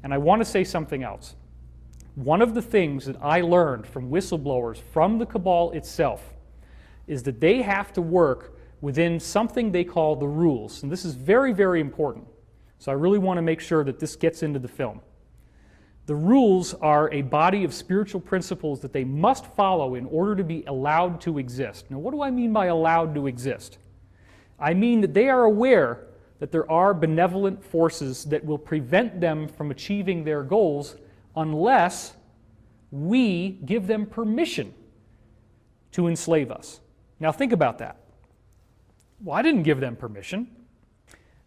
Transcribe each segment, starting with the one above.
And I want to say something else. One of the things that I learned from whistleblowers from the cabal itself is that they have to work within something they call the rules. And this is very, very important. So I really want to make sure that this gets into the film. The rules are a body of spiritual principles that they must follow in order to be allowed to exist. Now, what do I mean by allowed to exist? I mean that they are aware that there are benevolent forces that will prevent them from achieving their goals unless we give them permission to enslave us. Now think about that. Well, I didn't give them permission.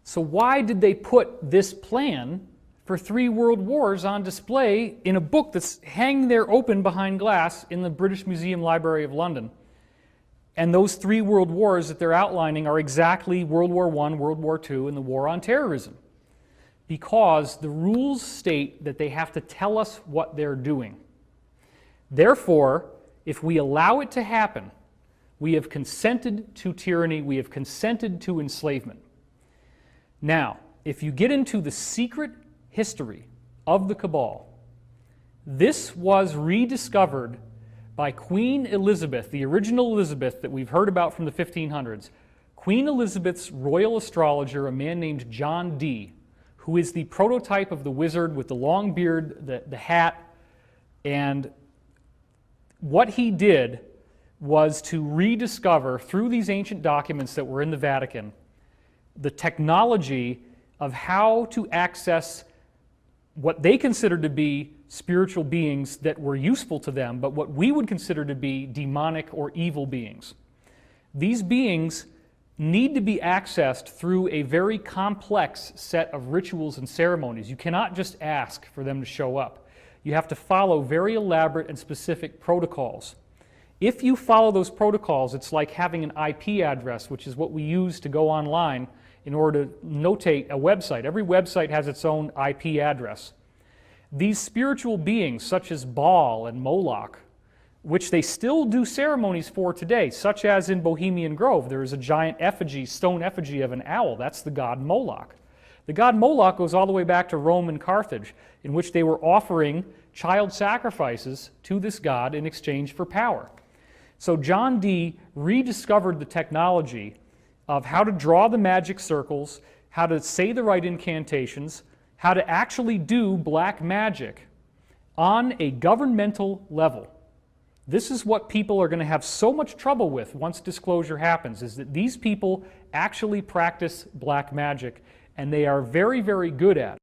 So why did they put this plan for 3 world wars on display in a book that's hanging there open behind glass in the British Museum Library of London? And those 3 world wars that they're outlining are exactly World War I, World War II, and the war on terrorism. Because the rules state that they have to tell us what they're doing. Therefore, if we allow it to happen, we have consented to tyranny, we have consented to enslavement. Now, if you get into the secret history of the cabal, this was rediscovered by Queen Elizabeth, the original Elizabeth that we've heard about from the 1500s. Queen Elizabeth's royal astrologer, a man named John Dee, who is the prototype of the wizard with the long beard, the hat, and what he did was to rediscover, through these ancient documents that were in the Vatican, the technology of how to access what they considered to be spiritual beings that were useful to them, but what we would consider to be demonic or evil beings. These beings need to be accessed through a very complex set of rituals and ceremonies. You cannot just ask for them to show up. You have to follow very elaborate and specific protocols. If you follow those protocols, it's like having an IP address, which is what we use to go online in order to notate a website. Every website has its own IP address. These spiritual beings, such as Baal and Moloch, which they still do ceremonies for today, such as in Bohemian Grove, there is a giant effigy, stone effigy of an owl. That's the god Moloch. The god Moloch goes all the way back to Rome and Carthage, in which they were offering child sacrifices to this god in exchange for power. So John Dee rediscovered the technology of how to draw the magic circles, how to say the right incantations, how to actually do black magic on a governmental level. This is what people are going to have so much trouble with once disclosure happens, is that these people actually practice black magic, and they are very, very good at it.